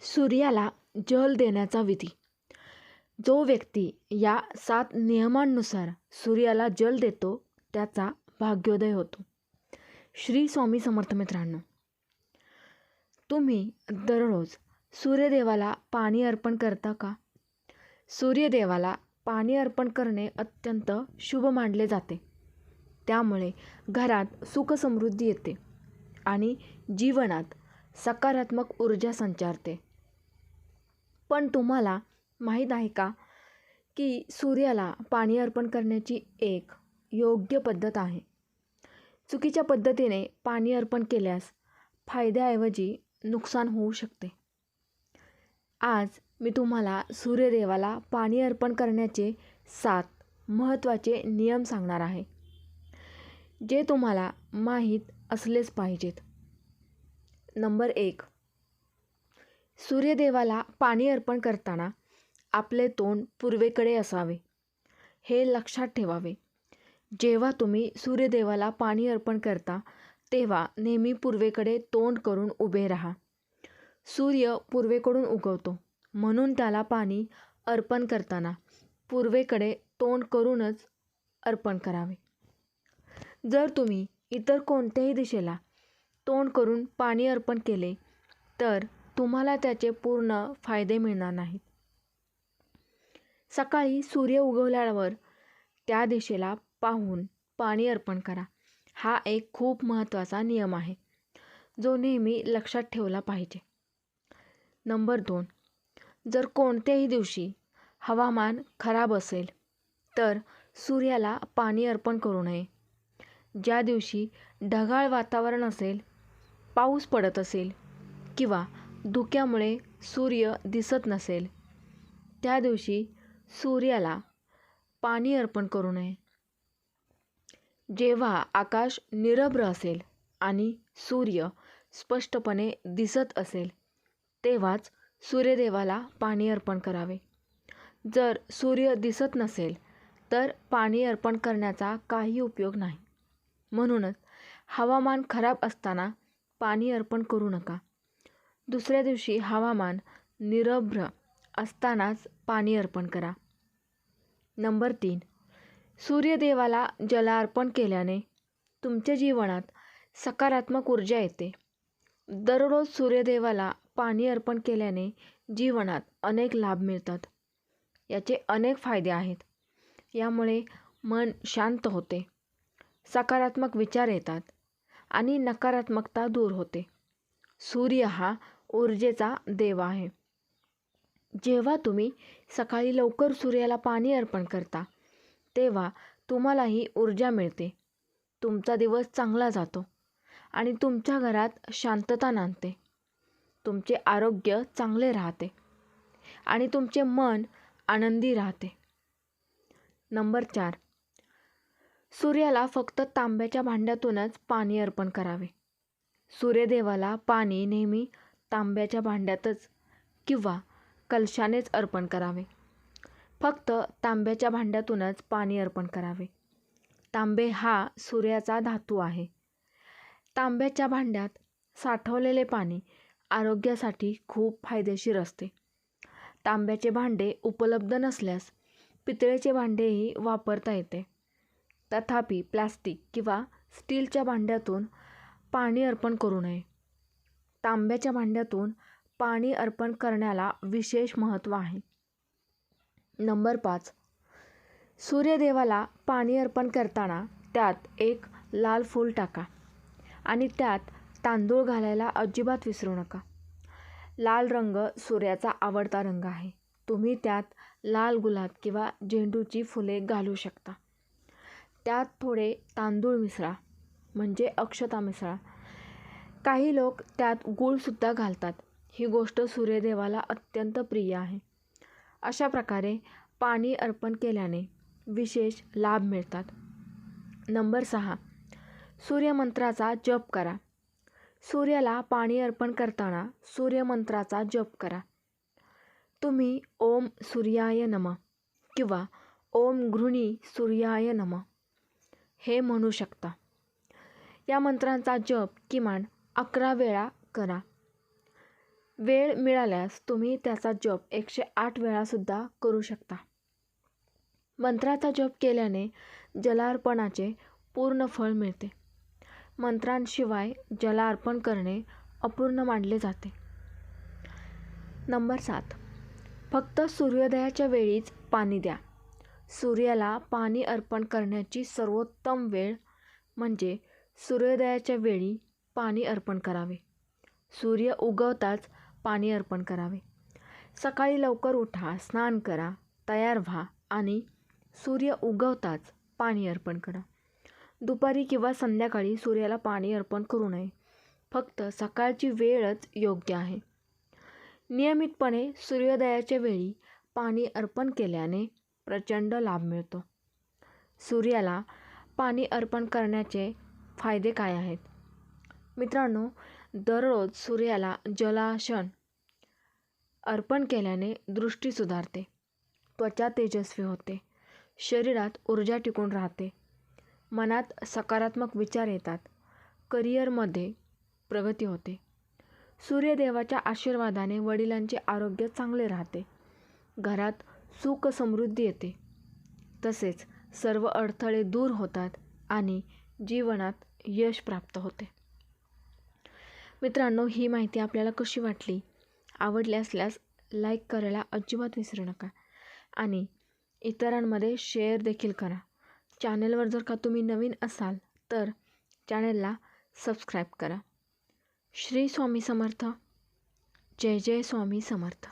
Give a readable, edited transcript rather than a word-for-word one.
सूर्याला जल देण्याचा विधी. जो व्यक्ती या 7 नियमांनुसार सूर्याला जल देतो त्याचा भाग्योदय होतो. श्री स्वामी समर्थ. मित्रांनो, तुम्ही दररोज सूर्यदेवाला पाणी अर्पण करता का? सूर्यदेवाला पाणी अर्पण करणे अत्यंत शुभ मानले जाते. त्यामुळे घरात सुख समृद्धी येते आणि जीवनात सकारात्मक ऊर्जा संचारते. पण तुम्हाला माहीत आहे का की सूर्याला पाणी अर्पण करण्याची एक योग्य पद्धत आहे. चुकीच्या पद्धतीने पाणी अर्पण केल्यास फायद्याऐवजी नुकसान होऊ शकते. आज मी तुम्हाला सूर्यदेवाला पाणी अर्पण करण्याचे 7 महत्त्वाचे नियम सांगणार आहे, जे तुम्हाला माहीत असलेच पाहिजेत. नंबर 1. सूर्यदेवाला पाणी अर्पण करताना आपले तोंड पूर्वेकडे असावे. हे लक्षात ठेवावे. जेव्हा तुम्ही सूर्यदेवाला पाणी अर्पण करता तेव्हा नेहमी पूर्वेकडे तोंड करून उभे राहा. सूर्य पूर्वेकडून उगवतो, म्हणून त्याला पाणी अर्पण करताना पूर्वेकडे तोंड करूनच अर्पण करावे. जर तुम्ही इतर कोणत्याही दिशेला तोंड करून पाणी अर्पण केले तर तुम्हाला त्याचे पूर्ण फायदे मिळणार नाहीत. सकाळी सूर्य उगवल्यावर त्या दिशेला पाहून पाणी अर्पण करा. हा एक खूप महत्त्वाचा नियम आहे, जो नेहमी लक्षात ठेवला पाहिजे. नंबर 2. जर कोणत्याही दिवशी हवामान खराब असेल तर सूर्याला पाणी अर्पण करू नये. ज्या दिवशी ढगाळ वातावरण असेल, पाऊस पडत असेल किंवा धुक्यामुळे सूर्य दिसत नसेल, त्या दिवशी सूर्याला पाणी अर्पण करू नये. जेव्हा आकाश निरभ्र असेल आणि सूर्य स्पष्टपणे दिसत असेल तेव्हाच सूर्यदेवाला पाणी अर्पण करावे. जर सूर्य दिसत नसेल तर पाणी अर्पण करण्याचा काही उपयोग नाही. म्हणूनच हवामान खराब असताना पाणी अर्पण करू नका. दुसऱ्या दिवशी हवामान निरभ्र असतानाच पाणी अर्पण करा. नंबर 3. सूर्यदेवाला जलार्पण केल्याने तुमच्या जीवनात सकारात्मक ऊर्जा येते. दररोज सूर्यदेवाला पाणी अर्पण केल्याने जीवनात अनेक लाभ मिळतात. याचे अनेक फायदे आहेत. यामुळे मन शांत होते, सकारात्मक विचार येतात आणि नकारात्मकता दूर होते. सूर्य हा ऊर्जेचा देव आहे. जेव्हा तुम्ही सकाळी लवकर सूर्याला पाणी अर्पण करता तेव्हा तुम्हालाही ऊर्जा मिळते. तुमचा दिवस चांगला जातो आणि तुमच्या घरात शांतता नांदते. तुमचे आरोग्य चांगले राहते आणि तुमचे मन आनंदी राहते. नंबर 4. सूर्याला फक्त तांब्याच्या भांड्यातूनच पाणी अर्पण करावे. सूर्यदेवाला पाणी नेहमी तांब्याच्या भांड्यातच किंवा कलशानेच अर्पण करावे. फक्त तांब्याच्या भांड्यातूनच पाणी अर्पण करावे. तांबे हा सूर्याचा धातू आहे. तांब्याच्या भांड्यात साठवलेले पाणी आरोग्यासाठी खूप फायदेशीर असते. तांब्याचे भांडे उपलब्ध नसल्यास पितळेचे भांडेही वापरता येते. तथापि प्लास्टिक किंवा स्टीलच्या भांड्यातून पाणी अर्पण करू नये. तांब्याच्या भांड्यातून पाणी अर्पण करण्याला विशेष महत्त्व आहे. नंबर 5. सूर्यदेवाला पाणी अर्पण करताना त्यात एक लाल फूल टाका आणि त्यात तांदूळ घालायला अजिबात विसरू नका. लाल रंग सूर्याचा आवडता रंग आहे. तुम्ही त्यात लाल गुलाब किंवा झेंडूची फुले घालू शकता. त्यात थोडे तांदूळ मिसळा, म्हणजे अक्षता मिसळा. काही लोक त्यात गूळसुद्धा घालतात. ही गोष्ट सूर्यदेवाला अत्यंत प्रिय आहे. अशा प्रकारे पाणी अर्पण केल्याने विशेष लाभ मिळतात. नंबर 6. सूर्यमंत्राचा जप करा. सूर्याला पाणी अर्पण करताना सूर्यमंत्राचा जप करा. तुम्ही ओम सूर्याय नमः किंवा ओम गृह्णी सूर्याय नमः हे म्हणू शकता. या मंत्रांचा जप किमान 11 वेळा करा. वेळ मिळाल्यास तुम्ही त्याचा जप 108 वेळासुद्धा करू शकता. मंत्राचा जप केल्याने जलार्पणाचे पूर्ण फळ मिळते. मंत्रांशिवाय जलार्पण करणे अपूर्ण मानले जाते. नंबर 7. फक्त सूर्योदयाच्या वेळीच पाणी द्या. सूर्याला पाणी अर्पण करण्याची सर्वोत्तम वेळ म्हणजे सूर्योदयाच्या वेळी पाणी अर्पण करावे. सूर्य उगवताच पाणी अर्पण करावे. सकाळी लवकर उठा, स्नान करा, तयार व्हा आणि सूर्य उगवताच पाणी अर्पण करा. दुपारी किंवा संध्याकाळी सूर्याला पाणी अर्पण करू नये. फक्त सकाळची वेळच योग्य आहे. नियमितपणे सूर्योदयाच्या वेळी पाणी अर्पण केल्याने प्रचंड लाभ मिळतो. सूर्याला पाणी अर्पण करण्याचे फायदे काय आहेत? मित्रांनो, दररोज सूर्याला जलाशन अर्पण केल्याने दृष्टी सुधारते, त्वचा तेजस्वी होते, शरीरात ऊर्जा टिकून राहते, मनात सकारात्मक विचार येतात, करिअरमध्ये प्रगती होते. सूर्यदेवाच्या आशीर्वादाने वडिलांचे आरोग्य चांगले राहते, घरात सुख समृद्धी येते, तसेच सर्व अडथळे दूर होतात आणि जीवनात यश प्राप्त होते. मित्रांनो, ही माहिती आपल्याला कशी वाटली? आवडली असल्यास लाईक करायला अजिबात विसरू नका आणि इतरांमध्ये शेअर देखील करा. चॅनलवर जर का तुम्ही नवीन असाल तर चॅनलला सबस्क्राईब करा. श्री स्वामी समर्थ. जय जय स्वामी समर्थ.